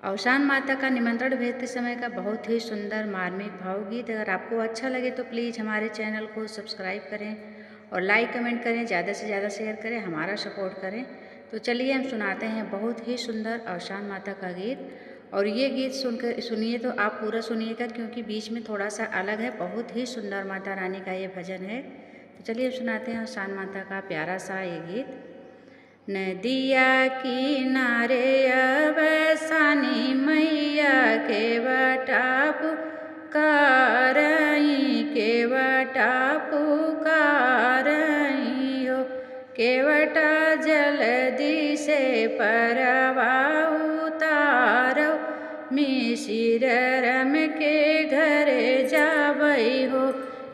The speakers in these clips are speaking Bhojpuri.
अवसान माता का निमंत्रण भेजते समय का बहुत ही सुंदर मार्मिक भावगीत। अगर आपको अच्छा लगे तो प्लीज़ हमारे चैनल को सब्सक्राइब करें और लाइक कमेंट करें, ज़्यादा से ज़्यादा शेयर करें, हमारा सपोर्ट करें। तो चलिए हम सुनाते हैं बहुत ही सुंदर अवसान माता का गीत। और ये गीत सुनिए तो आप पूरा सुनिएगा, क्योंकि बीच में थोड़ा सा अलग है। बहुत ही सुंदर माता रानी का ये भजन है। तो चलिए हम सुनाते हैं अवसान माता का प्यारा सा ये गीत। नदिया किनारे अवसानी मैया के वटा पुकारई, के वटा पुकारई हो, केवटा जल्दी से परवा उतारो, मिसिर रम के घरे जाबई हो,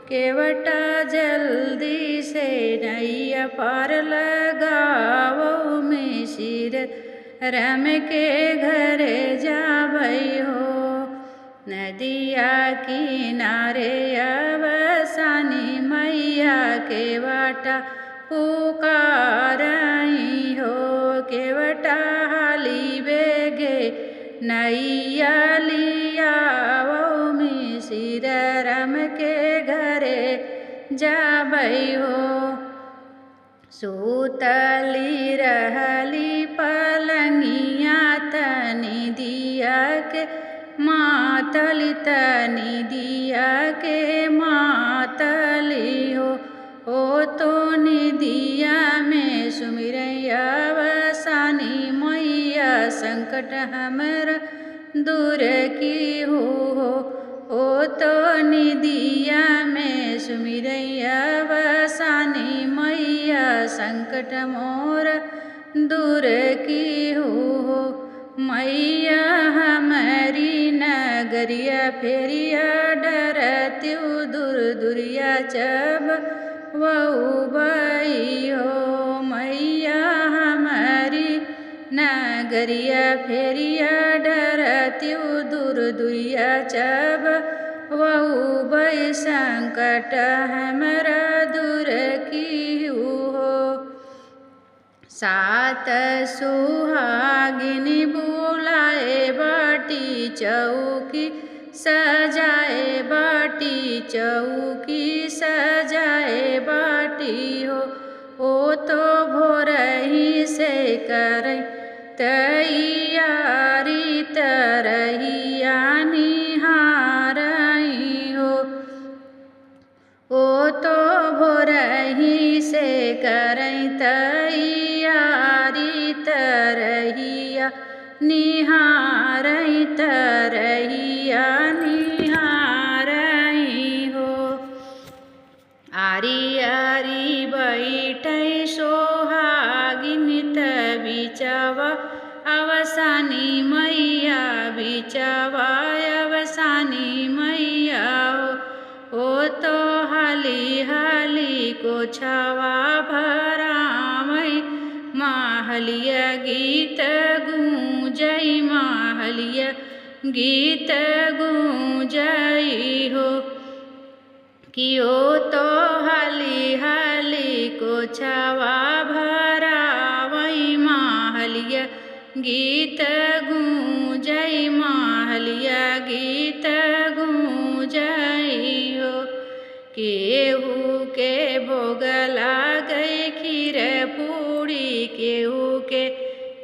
केवटा जल्दी से नैया पार लगावो, मिसिर रम के घरे जाबई हो। नदिया किनारे अवसानी मैया के वटा पुकारई हो, केवटा हाली बेगे नैया लियावो, मिसिर रम के घरे जाबई हो। सूतली रहली पलंगिया तनी दिया के मातली, तनी दिया के मातली हो, ओ तो निदिया में सुमिरैया अवसानी मैया, संकट हमर दूर की हो, ओ तो निदिया में सुमिरैया अवसानी मैया, संकट मोर दूर की हो। मैया हमारी नगरिया फेरिया डरत्यु दूर दुरिया जब वऊ बई हो, मैया हमारी नगरिया फेरिया डरत्यु दूर दुरिया जब वऊ बई, संकट हमरा दूर की हो। सात सुहागिनी बुलाए बाटी चौकी सजाए, बाटी चौकी सजाए बाटी हो, ओ तो भोरही से करई तैयारी, तरहिया निहारई हो, ओ तो भोरही से करई तैयारी, तरहिया निहारई, तरहिया निहारई हो। आरी आरी बैठई सोहागिन बिचवा अवसानी मैया, बिचवा अवसानी मैया हो, ओ तो हाली हाली को छवा भरामई, माहलिया गीत गूंजई, माहलिया गीत गूंजई हो, कियो तो हाली हाली को छवा भरावई, माहलिया गीत गूंजई, माहलिया गीत गूंजई हो। केहू के भोग लागई खीर पूड़ी, केहू के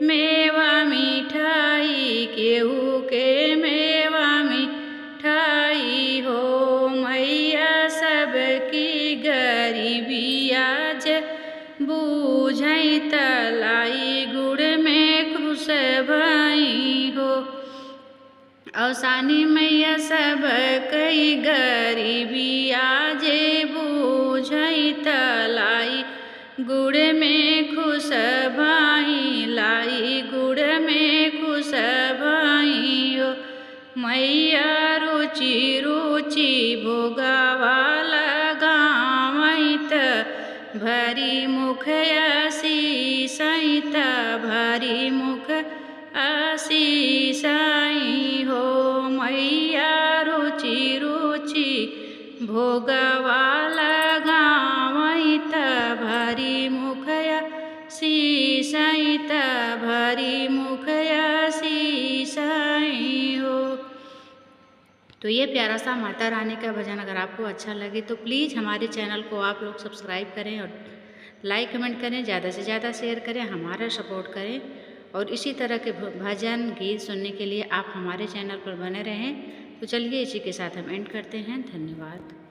मेवा मिठाई, केहू के मेवा मिठाई हो, मैया सबकी गरीबिया जे बूझई, तलाई गुड़ में खुश भई हो, अवसानी मैया सब कई गरीबिया जे बूझई, तलाई गुड़ में खुश भाई, लाई गुड़ में खुश भाई हो, मैया रुचि रुचि भोगवा लगावई, भरी मुख आशीषई, भरी मुख आशीषई हो, मैया रुचि रुचि भोगवा लगावई, भरी मुख आशीषई, भरी मुख आशीषई। तो ये प्यारा सा माता रानी का भजन अगर आपको अच्छा लगे तो प्लीज़ हमारे चैनल को आप लोग सब्सक्राइब करें और लाइक कमेंट करें, ज़्यादा से ज़्यादा शेयर करें, हमारा सपोर्ट करें। और इसी तरह के भजन गीत सुनने के लिए आप हमारे चैनल पर बने रहें। तो चलिए इसी के साथ हम एंड करते हैं। धन्यवाद।